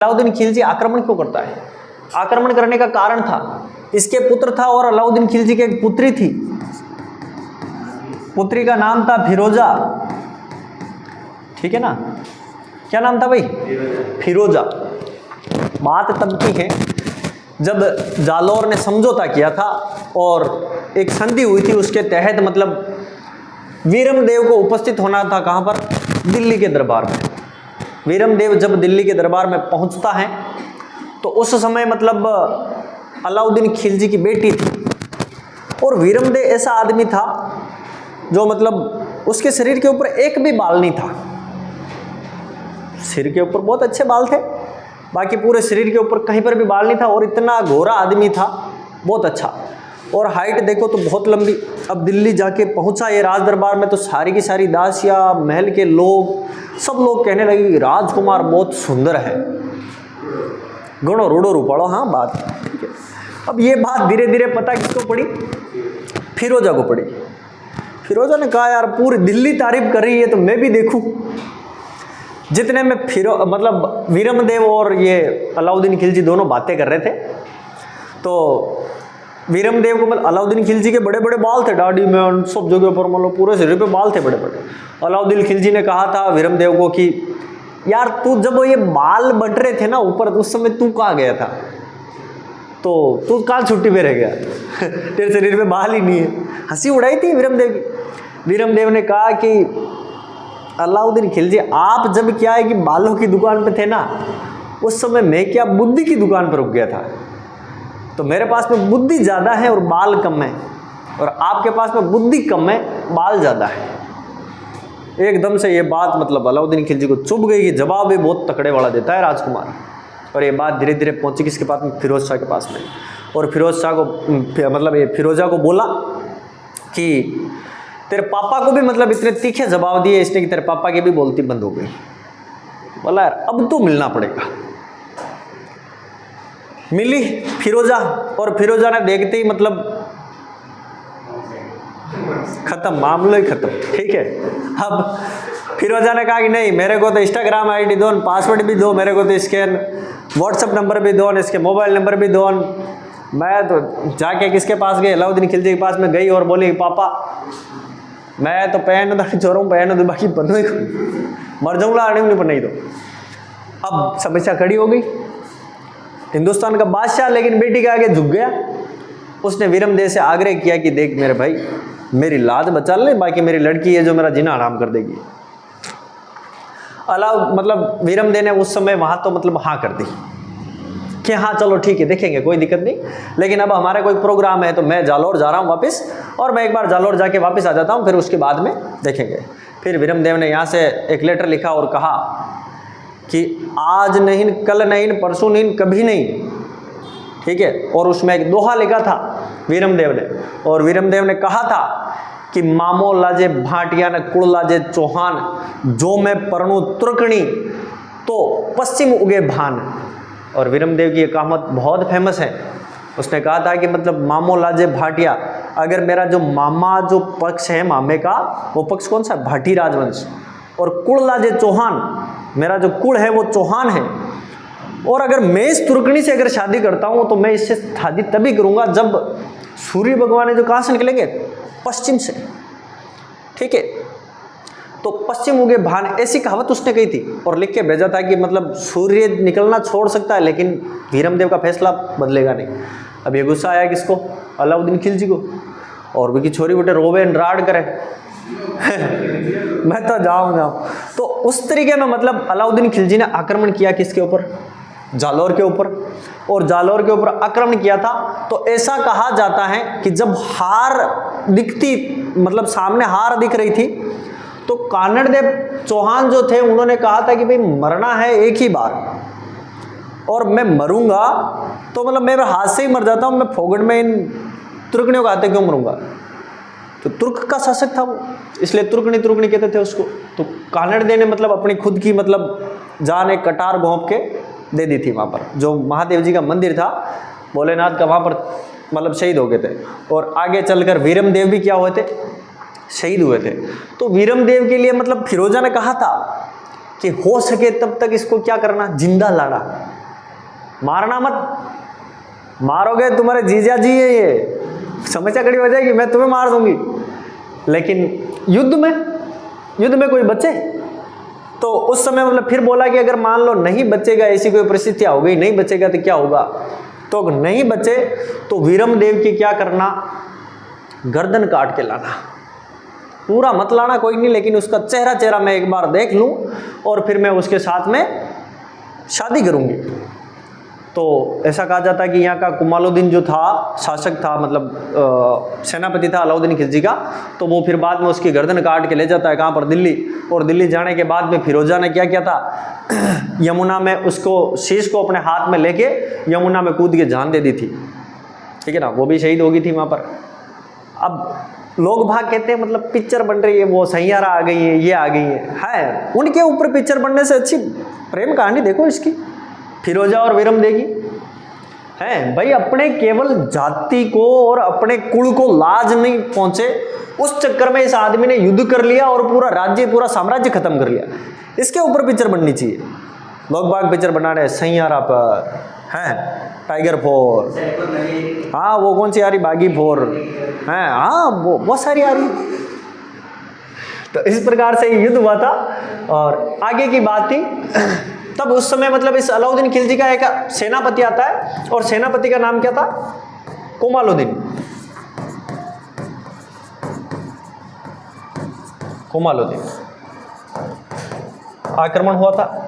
अलाउद्दीन खिलजी आक्रमण क्यों करता है? आक्रमण करने का कारण था, इसके पुत्र था और अलाउद्दीन खिलजी की एक पुत्री थी, पुत्री का नाम था फिरोजा, ठीक है ना? क्या नाम था भाई? फिरोजा। बात तब की है जब जालौर ने समझौता किया था और एक संधि हुई थी, उसके तहत मतलब वीरमदेव को उपस्थित होना था। कहाँ पर? दिल्ली के दरबार में। वीरमदेव जब दिल्ली के दरबार में पहुंचता है तो उस समय मतलब अलाउद्दीन खिलजी की बेटी थी और वीरमदेव ऐसा आदमी था जो मतलब उसके शरीर के ऊपर एक भी बाल नहीं था। सिर के ऊपर बहुत अच्छे बाल थे, बाकी पूरे शरीर के ऊपर कहीं पर भी बाल नहीं था और इतना गोरा आदमी था, बहुत अच्छा। और हाइट देखो तो बहुत लंबी। अब दिल्ली जाके पहुंचा ये राज दरबार में तो सारी की सारी दासियां, महल के लोग, सब लोग कहने लगे कि राजकुमार बहुत सुंदर है, गणो रूडो रूपाड़ो। हाँ बात ठीक है। अब ये बात धीरे धीरे पता किसको पड़ी? फिरोजा को पड़ी। फिरोजा ने कहा यार पूरी दिल्ली तारीफ कर रही है तो मैं भी देखूं। जितने में मतलब वीरमदेव और ये अलाउद्दीन खिलजी दोनों बातें कर रहे थे तो वीरमदेव को मतलब अलाउद्दीन खिलजी के बड़े बड़े बाल थे, दाढ़ी में सब जगह पर मतलब पूरे शरीर पे बाल थे बड़े बड़े। अलाउद्दीन खिलजी ने कहा था वीरमदेव को कि यार तू जब ये बाल बट रहे थे ना ऊपर, उस समय तू कहाँ गया था? तो तू कहाँ छुट्टी पे रह गया? तेरे शरीर में बाल ही नहीं है। हंसी उड़ाई थी वीरमदेव की। वीरमदेव ने कहा कि अलाउद्दीन खिलजी आप जब क्या है कि बालों की दुकान पे थे ना, उस समय मैं क्या बुद्धि की दुकान पर रुक गया था। तो मेरे पास में बुद्धि ज़्यादा है और बाल कम है, और आपके पास में बुद्धि कम है, बाल ज़्यादा है। एकदम से ये बात मतलब अलाउद्दीन खिलजी को चुभ गई कि जवाब भी बहुत तकड़े वाला देता है राजकुमार। और ये बात धीरे धीरे पहुंची किसके पास में? फिरोज शाह के पास में। और फिरोज शाह को मतलब ये फिरोजा को बोला कि तेरे पापा को भी मतलब इतने तीखे जवाब दिए इसने कि तेरे पापा की भी बोलती बंद हो गई। बोला यार अब तो मिलना पड़ेगा। मिली फिरोजा और फिरोजा ने देखते ही मतलब खत्म, मामला ही खत्म, ठीक है। अब फिरोजा ने कहा कि नहीं मेरे को तो इंस्टाग्राम आईडी दो, पासवर्ड भी दो, मेरे को तो स्कैन व्हाट्सएप नंबर भी दो, इसके मोबाइल नंबर भी दो। मैं तो जाके किसके पास गई? अलाउद्दीन खिलजी के पास में गई और बोली पापा मैं तो पहन छोड़ू पहन दो, बाकी बनो ही मर जाऊंगा आने नहीं नहीं दो। अब समस्या खड़ी हो गई। हिंदुस्तान का बादशाह लेकिन बेटी के आगे झुक गया। उसने वीरमदेव से आग्रह किया कि देख मेरे भाई मेरी लाज बचा ले, बाकी मेरी लड़की है जो मेरा जीना हराम कर देगी। मतलब वीरमदेव ने उस समय वहां तो मतलब हाँ कर दी कि हाँ चलो ठीक है देखेंगे, कोई दिक्कत नहीं, लेकिन अब हमारा कोई प्रोग्राम है तो मैं जालौर जा रहा हूँ वापस, और मैं एक बार जालौर जाके वापस आ जाता हूँ, फिर उसके बाद में देखेंगे। फिर वीरमदेव ने यहाँ से एक लेटर लिखा और कहा कि आज नहीं, कल नहीं, परसों नहीं, कभी नहीं, ठीक है। और उसमें एक दोहा लिखा था वीरमदेव ने, और वीरमदेव ने कहा था कि मामो लाजे भाटिया न कुड़ लाजे चौहान, जो मैं परणु तुर्कणी तो पश्चिम उगे भान। और वीरमदेव की ये कहावत बहुत फेमस है। उसने कहा था कि मतलब मामो लाजे भाटिया, अगर मेरा जो मामा जो पक्ष है मामे का, वो पक्ष कौन सा? भाटी राजवंश। और कुड़ लाजे चौहान, मेरा जो कुड़ है वो चौहान है, और अगर मैं इस तुर्कणी से अगर शादी करता हूं तो मैं इससे शादी तभी करूंगा जब सूर्य भगवान जो कहां से निकलेंगे? पश्चिम से, ठीक है। तो पश्चिम उगे भान, ऐसी कहावत उसने कही थी और लिख के भेजा था कि मतलब सूर्य निकलना छोड़ सकता है लेकिन वीरमदेव का फैसला बदलेगा नहीं। अब ये गुस्सा आया किसको? अलाउद्दीन खिलजी को। और भी की छोरी बेटे रोवे राड करे मैं तो जाऊं। तो उस तरीके में मतलब अलाउद्दीन खिलजी ने आक्रमण किया किसके ऊपर? जालौर के ऊपर। और जालौर के ऊपर आक्रमण किया था तो ऐसा कहा जाता है कि जब हार दिखती, मतलब सामने हार दिख रही थी, तो कानड़देव चौहान जो थे उन्होंने कहा था कि भाई मरना है एक ही बार, और मैं मरूंगा तो मतलब मैं हाथ से ही मर जाता हूं, मैं फोगड़ में इन तुर्कनियों का हाथे क्यों मरूंगा? तो तुर्क का शासक था वो, इसलिए तुर्कनी तुर्कनी कहते थे उसको। तो कानड़देव ने मतलब अपनी खुद की मतलब जान एक कटार घोंप के दे दी थी वहाँ पर। जो महादेव जी का मंदिर था भोलेनाथ का, वहाँ पर मतलब शहीद हो गए थे। और आगे चलकर वीरमदेव भी क्या हुए थे? शहीद हुए थे। तो वीरमदेव के लिए मतलब फिरोजा ने कहा था कि हो सके तब तक इसको क्या करना, जिंदा लाना, मारना मत, मारोगे तुम्हारे जीजा जी है, ये समस्या खड़ी हो जाएगी, मैं तुम्हें मार दूंगी। लेकिन युद्ध में कोई बचे? तो उस समय मतलब फिर बोला कि अगर मान लो नहीं बचेगा, ऐसी कोई परिस्थिति हो गई, नहीं बचेगा तो क्या होगा? तो अगर नहीं बचे तो वीरमदेव की क्या करना, गर्दन काट के लाना, पूरा मत लाना कोई नहीं, लेकिन उसका चेहरा मैं एक बार देख लूं और फिर मैं उसके साथ में शादी करूंगी। तो ऐसा कहा जाता है कि यहाँ का कुमालुद्दीन जो था, शासक था, मतलब सेनापति था अलाउद्दीन खिलजी का, तो वो फिर बाद में उसकी गर्दन काट के ले जाता है कहाँ पर, दिल्ली। और दिल्ली जाने के बाद में फिरोजा ने क्या किया था, यमुना में उसको, शीश को अपने हाथ में लेके यमुना में कूद के जान दे दी थी, ठीक है ना, वो भी शहीद हो गई थी वहाँ पर। अब लोग भाग कहते हैं मतलब पिक्चर बन रही है, वो सैयारा आ गई है, ये आ गई है उनके ऊपर पिक्चर बनने से अच्छी प्रेम कहानी देखो इसकी, फिरोजा और वीरमदेव की है भाई। अपने केवल जाति को और अपने कुल को लाज नहीं पहुंचे, उस चक्कर में इस आदमी ने युद्ध कर लिया और पूरा राज्य, पूरा साम्राज्य खत्म कर लिया। इसके ऊपर पिक्चर बननी चाहिए। लोग बाग पिक्चर बना रहे सैयारा पर, हैं टाइगर फोर, हाँ वो कौन सी आ रही, बागी फोर, हैं हाँ वो बहुत सारी आ रही। तो इस प्रकार से युद्ध हुआ था। और आगे की बात थी, तब उस समय मतलब इस अलाउद्दीन खिलजी का एक सेनापति आता है, और सेनापति का नाम क्या था, कुमालुद्दीन। आक्रमण हुआ था,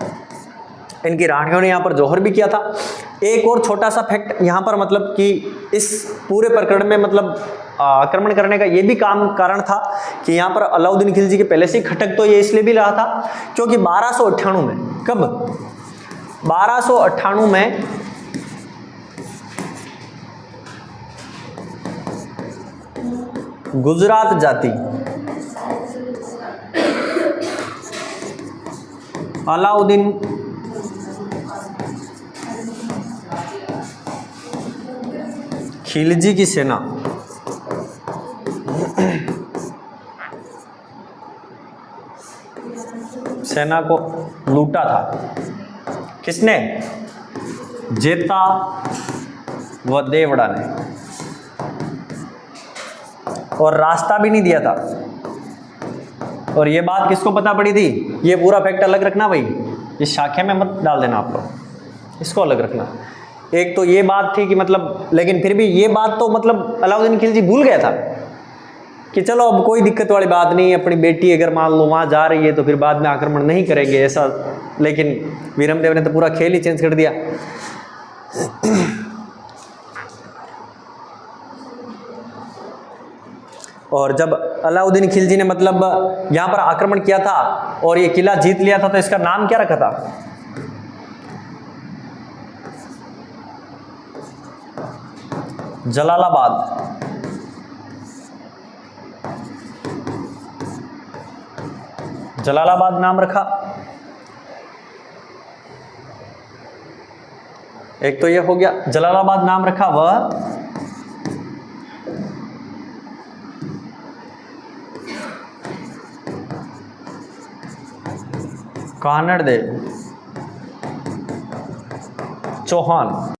इनकी रानियों ने यहाँ पर जौहर भी किया था। एक और छोटा सा फैक्ट यहाँ पर, मतलब कि इस पूरे प्रकरण में मतलब आक्रमण करने का ये भी कारण था कि यहाँ पर अलाउद्दीन खिलजी के पहले से ही खटक तो ये इसलिए भी रहा था क्योंकि 1298 में, कब 1298 में गुजरात जाति अलाउद्दीन खिलजी की सेना को लूटा था। किसने? जेता व देवड़ा ने, और रास्ता भी नहीं दिया था। और ये बात किसको पता पड़ी थी? ये पूरा फैक्ट अलग रखना भाई, इस शाखे में मत डाल देना आप लोग, इसको अलग रखना। एक तो ये बात थी कि मतलब, लेकिन फिर भी ये बात तो मतलब अलाउद्दीन खिलजी भूल गया था कि चलो अब कोई दिक्कत वाली बात नहीं, अपनी बेटी अगर मान लो वहाँ जा रही है तो फिर बाद में आक्रमण नहीं करेंगे ऐसा। लेकिन वीरमदेव ने तो पूरा खेल ही चेंज कर दिया। और जब अलाउद्दीन खिलजी ने मतलब यहाँ पर आक्रमण किया था और ये किला जीत लिया था, तो इसका नाम क्या रखा था? जलालाबाद। जलालाबाद नाम रखा। एक तो ये हो गया, जलालाबाद नाम रखा। वह कानड़ देव चौहान।